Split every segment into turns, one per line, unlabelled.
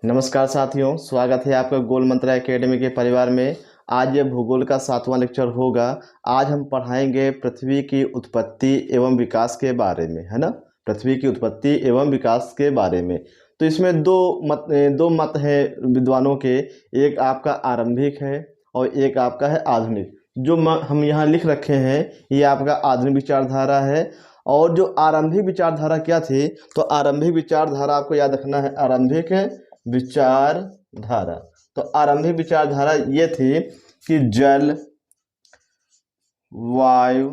नमस्कार साथियों, स्वागत है आपका गोल मंत्रा एकेडमी के परिवार में। आज ये भूगोल का 7वां लेक्चर होगा। आज हम पढ़ाएंगे पृथ्वी की उत्पत्ति एवं विकास के बारे में, है ना। पृथ्वी की उत्पत्ति एवं विकास के बारे में। तो इसमें दो मत है विद्वानों के। एक आपका आरंभिक है और एक आपका है आधुनिक। जो हम यहाँ लिख रखे हैं ये आपका आधुनिक विचारधारा है। और जो आरंभिक विचारधारा क्या थी, तो आरंभिक विचारधारा आपको याद रखना है। आरंभिक विचारधारा, तो आरंभिक विचारधारा ये थी कि जल, वायु,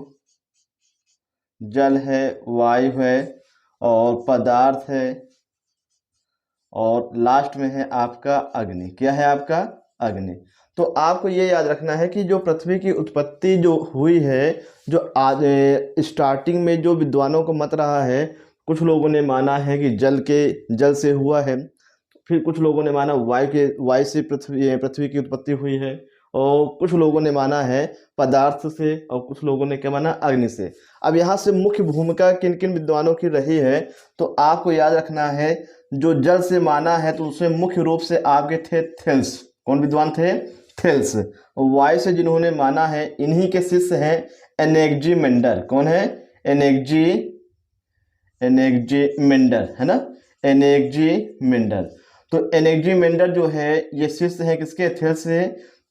जल है, वायु है और पदार्थ है और लास्ट में है आपका अग्नि। क्या है आपका? अग्नि। तो आपको ये याद रखना है कि जो पृथ्वी की उत्पत्ति जो हुई है, जो आज स्टार्टिंग में जो विद्वानों को मत रहा है, कुछ लोगों ने माना है कि जल से हुआ है। फिर कुछ लोगों ने माना वायु से पृथ्वी की उत्पत्ति हुई है। और कुछ लोगों ने माना है पदार्थ से और कुछ लोगों ने क्या माना? अग्नि से। अब यहाँ से मुख्य भूमिका किन किन विद्वानों की रही है, तो आपको याद रखना है। जो जल से माना है तो उसमें मुख्य रूप से आपके थे थेल्स। कौन विद्वान थे? थेल्स। वायु से जिन्होंने माना है इन्हीं के शिष्य हैं एनेक्जीमेंडर। कौन है? एनेक्जीमेंडर, है ना। एनेक्जीमेंडर। तो एनेक्जीमेंडर जो है ये शिष्य है किसके? थेल्स से।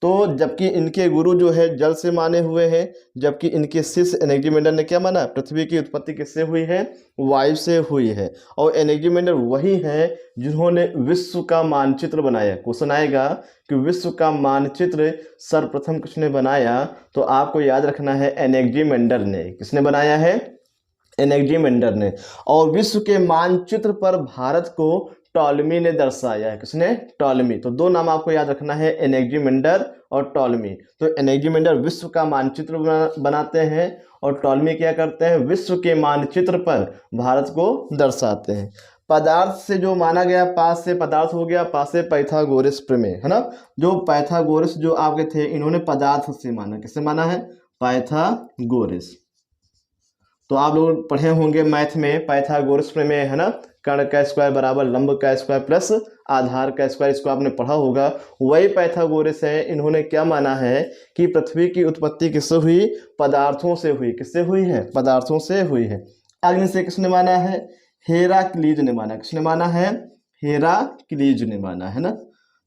तो जबकि इनके गुरु जो है जल से माने हुए हैं, जबकि इनके शिष्य एनेक्जीमेंडर ने क्या माना? पृथ्वी की उत्पत्ति किससे हुई है? वायु से हुई है। और एनेक्जीमेंडर वही है जिन्होंने विश्व का मानचित्र बनाया। क्वेश्चन आएगा कि विश्व का मानचित्र सर्वप्रथम किसने बनाया, तो आपको याद रखना है एनेक्जीमेंडर ने। किसने बनाया है? एनेक्जीमेंडर ने। और विश्व के मानचित्र पर भारत को टॉलमी ने दर्शाया है। किसने? टॉलमी। तो दो नाम आपको याद रखना है, एनेक्जीमेंडर और टॉलमी। तो एनेक्जीमेंडर विश्व का मानचित्र बनाते हैं और टॉलमी क्या करते हैं? विश्व के मानचित्र पर भारत को दर्शाते हैं। पदार्थ से जो माना गया, पास से पदार्थ हो गया, पास से पाइथागोरस प्रमेय, है ना। जो पाइथागोरस जो आपके थे इन्होंने पदार्थ से माना। किससे माना है? पाइथागोरस। तो आप लोग पढ़े होंगे मैथ में पाइथागोरस प्रमेय, है ना। कर्ण का स्क्वायर बराबर लंब का स्क्वायर प्लस आधार का स्क्वायर, इसको आपने पढ़ा होगा। वही पाइथागोरस है। इन्होंने क्या माना है कि पृथ्वी की उत्पत्ति किससे हुई? पदार्थों से हुई। किससे हुई है? पदार्थों से हुई है। अग्नि से किसने माना है? हेराक्लीज ने माना। किसने माना है? हेराक्लीज ने माना, है ना।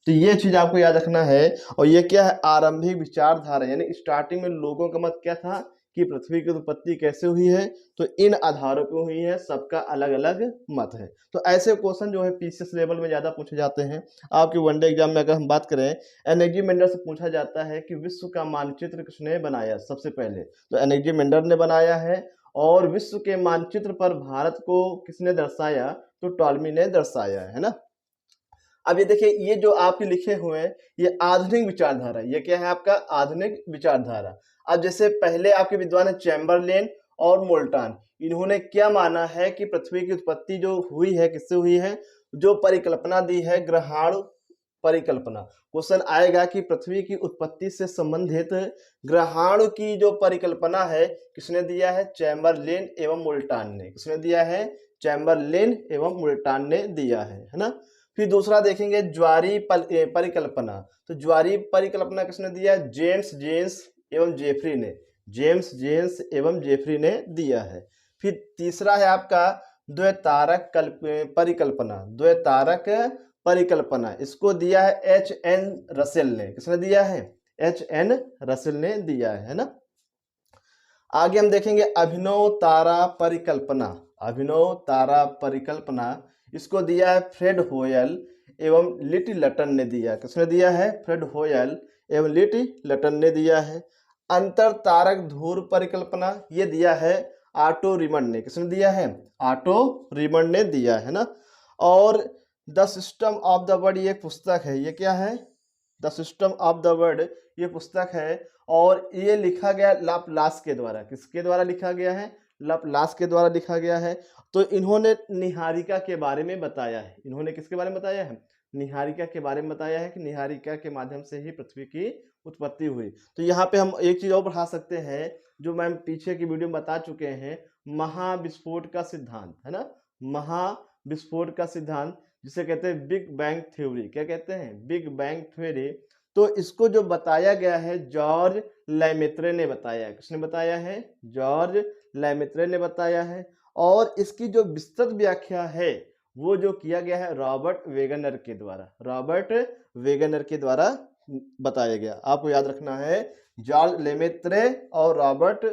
तो ये चीज आपको याद रखना है। और ये क्या है? आरंभिक विचारधारा, यानी स्टार्टिंग में लोगों का मत क्या था कि पृथ्वी की उत्पत्ति कैसे हुई है, तो इन आधारों पर हुई है। सबका अलग अलग मत है। तो ऐसे क्वेश्चन जो है पीसीएस लेवल में ज्यादा पूछे जाते हैं। आपके वनडे एग्जाम में अगर हम बात करें, एनेक्जीमेंडर से पूछा जाता है कि विश्व का मानचित्र किसने बनाया सबसे पहले, तो एनेक्जीमेंडर ने बनाया है। और विश्व के मानचित्र पर भारत को किसने दर्शाया, तो टॉलमी ने दर्शाया है ना। अब ये देखिए, ये जो आपके लिखे हुए हैं ये आधुनिक विचारधारा। ये क्या है आपका? आधुनिक विचारधारा। अब जैसे पहले आपके विद्वान है चैम्बरलेन और मोल्टन, इन्होंने क्या माना है कि पृथ्वी की उत्पत्ति जो हुई है किससे हुई है? जो परिकल्पना दी है ग्रहाणु परिकल्पना। क्वेश्चन आएगा कि पृथ्वी की उत्पत्ति से संबंधित ग्रहाणु की जो परिकल्पना है किसने दिया है? चैम्बरलेन एवं मोल्टन ने। किसने दिया है? चैम्बरलेन एवं मोल्टन ने दिया है ना। फिर दूसरा देखेंगे ज्वारीय परिकल्पना। तो ज्वारीय परिकल्पना किसने दिया? जेम्स जेम्स एवं जेफरी ने। जेम्स जेम्स एवं जेफरी ने दिया है। फिर तीसरा है आपका द्वैतारक परिकल्पना। द्वैतारक परिकल्पना इसको दिया है एच.एन. रसेल ने। किसने दिया है? एच.एन. रसेल ने दिया है ना। आगे हम देखेंगे अभिनव तारा परिकल्पना। अभिनव तारा परिकल्पना इसको दिया है फ्रेड होयल एवं लिटिलटन ने दिया। किसने दिया है? फ्रेड होयल एवं लिटिलटन ने दिया है। अंतर तारक धूर परिकल्पना ये दिया है ऑटो रिमंड ने। किसने दिया है? ऑटो रिमंड ने दिया है ना। और the system of the world ये पुस्तक है। ये क्या है? The system of the world ये पुस्तक है। और ये लिखा गया लाप्लास के द्वारा। किसके द्वारा लिखा गया है? लाप्लास के द्वारा लिखा गया है। तो इन्होंने निहारिका के बारे में बताया है। इन्होंने किसके बारे में बताया है? निहारिका के बारे में बताया है कि निहारिका के माध्यम से ही पृथ्वी की उत्पत्ति हुई। तो यहाँ पे हम एक चीज और बढ़ा सकते हैं, जो मैम पीछे की वीडियो में बता चुके हैं, महाविस्फोट का सिद्धांत, है ना। विस्फोट का सिद्धांत, जिसे कहते हैं बिग बैंग थ्योरी। क्या कहते हैं? Big bang theory. तो इसको जो बताया गया है जॉर्ज लैमेत्रे ने बताया है। किसने बताया है? जॉर्ज लैमेत्रे ने बताया है। और इसकी जो विस्तृत व्याख्या है वो जो किया गया है रॉबर्ट वेगनर के द्वारा, रॉबर्ट वेगनर के द्वारा बताया गया। आपको याद रखना है जॉर्ज लेमेत्रे और रॉबर्ट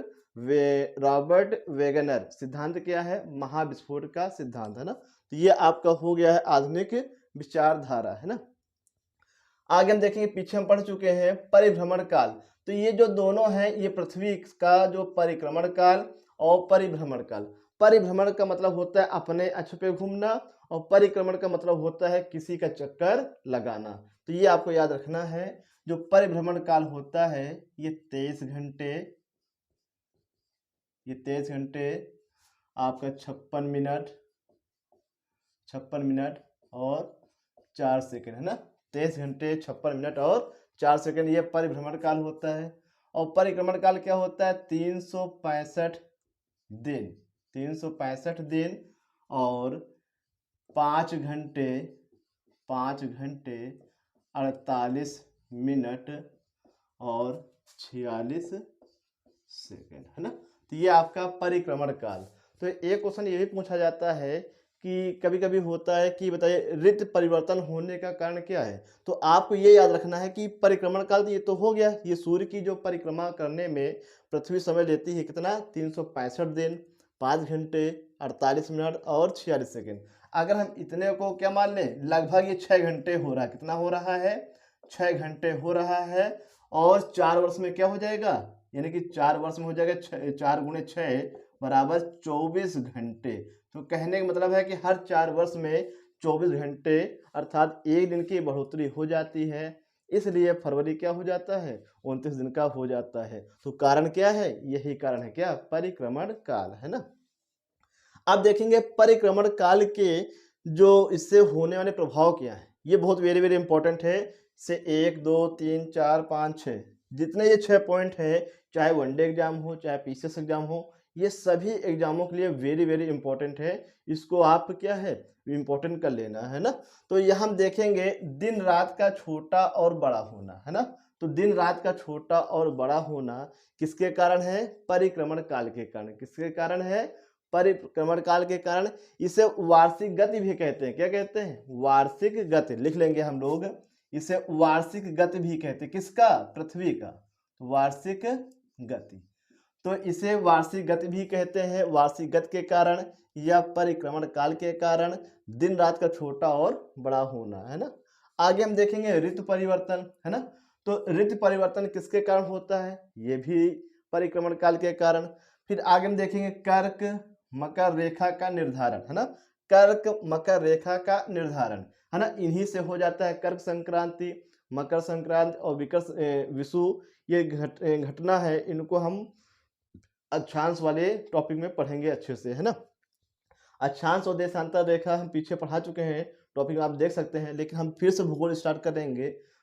वेगनर। सिद्धांत क्या है? महाविस्फोट का सिद्धांत, है ना। तो ये आपका हो गया है आधुनिक विचारधारा, है ना। आगे हम देखेंगे, पीछे हम पढ़ चुके हैं परिभ्रमण काल। तो ये जो दोनों हैं, ये पृथ्वी का जो परिक्रमण काल और परिभ्रमण काल। परिभ्रमण का मतलब होता है अपने अक्ष पे घूमना, और परिक्रमण का मतलब होता है किसी का चक्कर लगाना। तो ये आपको याद रखना है। जो परिभ्रमण काल होता है ये 23 घंटे, ये 23 घंटे आपका 56 मिनट और 4 सेकंड, है ना। 23 घंटे 56 मिनट और 4 सेकंड ये परिभ्रमण काल होता है। और परिक्रमण काल क्या होता है? 365 दिन, 365 दिन और 5 घंटे 48 मिनट और 46 सेकंड, है ना। तो ये आपका परिक्रमण काल। तो एक क्वेश्चन ये भी पूछा जाता है कि कभी कभी होता है कि बताइए ऋतु परिवर्तन होने का कारण क्या है। तो आपको ये याद रखना है कि परिक्रमण काल ये तो हो गया, ये सूर्य की जो परिक्रमा करने में पृथ्वी समय लेती है कितना? 365 दिन, 5 घंटे 48 मिनट और 46 सेकंड। अगर हम इतने को क्या मान लें, लगभग ये 6 घंटे हो रहा है। कितना हो रहा है? 6 घंटे हो रहा है। और 4 वर्ष में क्या हो जाएगा? यानी कि 4 वर्ष में हो जाएगा 4 गुणे 6 बराबर 24 घंटे। तो कहने का मतलब है कि हर 4 वर्ष में 24 घंटे अर्थात एक दिन की बढ़ोतरी हो जाती है। इसलिए फरवरी क्या हो जाता है? 29 दिन का हो जाता है। तो कारण क्या है? यही कारण है क्या? परिक्रमण काल, है ना। अब देखेंगे परिक्रमण काल के जो इससे होने वाले प्रभाव क्या है। ये बहुत वेरी वेरी इंपॉर्टेंट है। से 1 2 3 4 5 6 जितने ये 6 पॉइंट है, चाहे वनडे एग्जाम हो चाहे पीसीएस एग्जाम हो, ये सभी एग्जामों के लिए वेरी वेरी इंपॉर्टेंट है। इसको आप क्या है इंपॉर्टेंट कर लेना, है ना। तो यहाँ हम देखेंगे दिन रात का छोटा और बड़ा होना, है ना। तो दिन रात का छोटा और बड़ा होना किसके कारण है? परिक्रमण काल के कारण। किसके कारण है? परिक्रमण काल के कारण। इसे वार्षिक गति भी कहते हैं। क्या कहते हैं? वार्षिक गति। लिख लेंगे हम लोग, इसे वार्षिक गति भी कहते हैं। किसका? पृथ्वी का। वार्षिक गति। तो इसे वार्षिक गति भी कहते हैं। वार्षिक गति के कारण या परिक्रमण काल के कारण दिन रात का छोटा और बड़ा होना, है ना। आगे हम देखेंगे ऋतु परिवर्तन, है ना। तो ऋतु परिवर्तन किसके कारण होता है? ये भी परिक्रमण काल के कारण। फिर आगे हम देखेंगे कर्क मकर रेखा का निर्धारण, है ना। कर्क मकर रेखा का निर्धारण, है ना। इन्हीं से हो जाता है कर्क संक्रांति, मकर संक्रांति और विषु। ये घटना है, इनको हम अक्षांश वाले टॉपिक में पढ़ेंगे अच्छे से, है ना। अक्षांश और देशांतर रेखा हम पीछे पढ़ा चुके हैं, टॉपिक में आप देख सकते हैं, लेकिन हम फिर से भूगोल स्टार्ट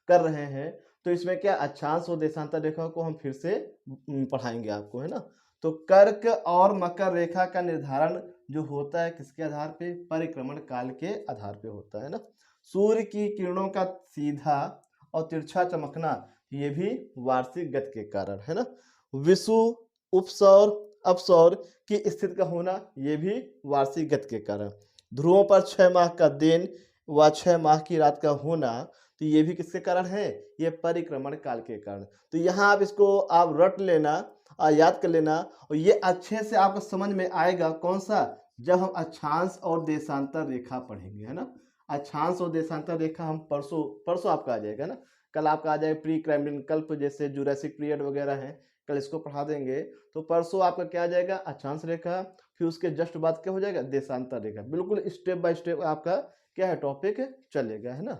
कर रहे हैं। तो इसमें क्या अक्षांश और देशांतर रेखा को हम फिर से पढ़ाएंगे आपको, है ना। तो कर्क और मकर रेखा का निर्धारण जो होता है किसके आधार पे? परिक्रमण काल के आधार पे होता है ना। सूर्य की किरणों का सीधा और तिरछा चमकना ये भी वार्षिक गति के कारण, है ना। विषुव उपसौर अपसौर की स्थिति का होना ये भी वार्षिक गति के कारण। ध्रुवों पर 6 माह का दिन व 6 माह की रात का होना, तो ये भी किसके कारण है? ये परिक्रमण काल के कारण। तो यहाँ आप इसको आप रट लेना और याद कर लेना, और ये अच्छे से आपको समझ में आएगा कौन सा? जब हम अक्षांश और देशांतर रेखा पढ़ेंगे, है ना। अक्षांश और देशांतर रेखा हम परसों आपका आ जाएगा ना। कल आपका आ जाएगा प्री कैम्ब्रियन कल्प, जैसे जुरासिक पीरियड वगैरह है, कल इसको पढ़ा देंगे। तो परसों आपका क्या आ जाएगा? अक्षांश रेखा। फिर उसके जस्ट बाद क्या हो जाएगा? देशांतर रेखा। बिल्कुल स्टेप बाय स्टेप आपका क्या है टॉपिक चलेगा, है ना।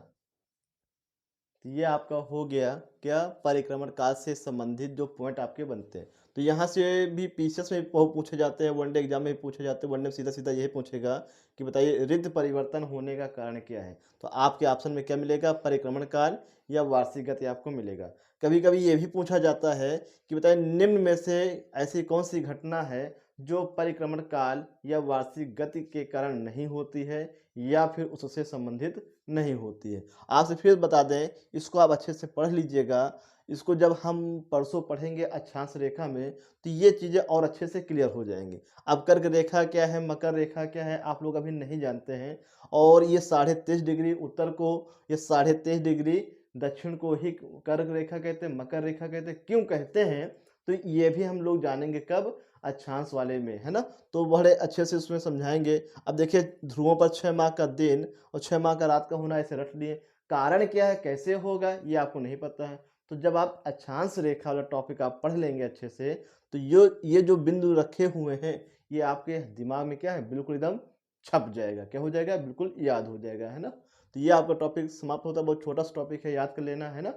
ये आपका हो गया क्या? परिक्रमण काल से संबंधित जो पॉइंट आपके बनते हैं। तो यहाँ से भी पीसीएस में बहुत पूछे जाते हैं, वनडे एग्जाम में भी पूछे जाते हैं। वनडे में सीधा सीधा यही पूछेगा कि बताइए ऋतु परिवर्तन होने का कारण क्या है। तो आपके ऑप्शन में क्या मिलेगा? परिक्रमण काल या वार्षिक गति आपको मिलेगा। कभी कभी ये भी पूछा जाता है कि बताइए निम्न में से ऐसी कौन सी घटना है जो परिक्रमण काल या वार्षिक गति के कारण नहीं होती है, या फिर उससे संबंधित नहीं होती है। आपसे फिर बता दें, इसको आप अच्छे से पढ़ लीजिएगा। इसको जब हम परसों पढ़ेंगे अक्षांश रेखा में, तो ये चीज़ें और अच्छे से क्लियर हो जाएँगी। अब कर्क रेखा क्या है, मकर रेखा क्या है, आप लोग अभी नहीं जानते हैं। और ये 23.5 डिग्री उत्तर को, ये 23.5 डिग्री दक्षिण को ही कर्क रेखा कहते हैं, मकर रेखा कहते हैं। क्यों कहते हैं? तो ये भी हम लोग जानेंगे कब? अक्षांश वाले में, है ना? तो बड़े अच्छे से उसमें समझाएँगे। अब देखिए, ध्रुवों पर 6 माह का दिन और 6 माह का रात का होना, ऐसे रट लिए। कारण क्या है, कैसे होगा, ये आपको नहीं पता है। तो जब आप अक्षांश रेखा वाला टॉपिक आप पढ़ लेंगे अच्छे से, तो ये जो बिंदु रखे हुए हैं, ये आपके दिमाग में क्या है, बिल्कुल एकदम छप जाएगा। क्या हो जाएगा? बिल्कुल याद हो जाएगा, है ना? तो ये आपका टॉपिक समाप्त होता है। बहुत छोटा-सा टॉपिक है, याद कर लेना, है ना?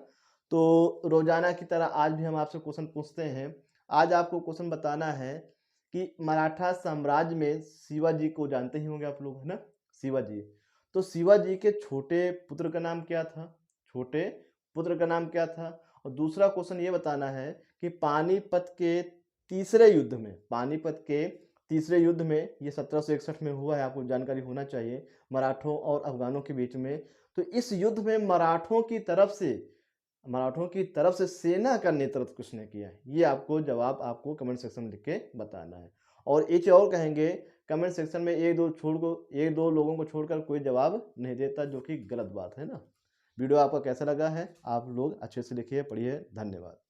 तो रोज़ाना की तरह आज भी हम आपसे क्वेश्चन पूछते हैं। आज आपको क्वेश्चन बताना है कि मराठा साम्राज्य में शिवाजी को जानते ही होंगे आप लोग, है ना? शिवाजी। तो शिवाजी के छोटे पुत्र का नाम क्या था? छोटे पुत्र का नाम क्या था? और दूसरा क्वेश्चन ये बताना है कि पानीपत के तीसरे युद्ध में, ये 1761 में हुआ है, आपको जानकारी होना चाहिए, मराठों और अफ़गानों के बीच में। तो इस युद्ध में मराठों की तरफ से सेना का नेतृत्व किसने किया है? ये आपको जवाब आपको कमेंट सेक्शन में लिख के बताना है। और एक चीज़ और कहेंगे, कमेंट सेक्शन में 1-2 लोगों को छोड़कर कोई जवाब नहीं देता, जो कि गलत बात है ना। वीडियो आपका कैसा लगा है, आप लोग अच्छे से लिखिए, पढ़िए। धन्यवाद।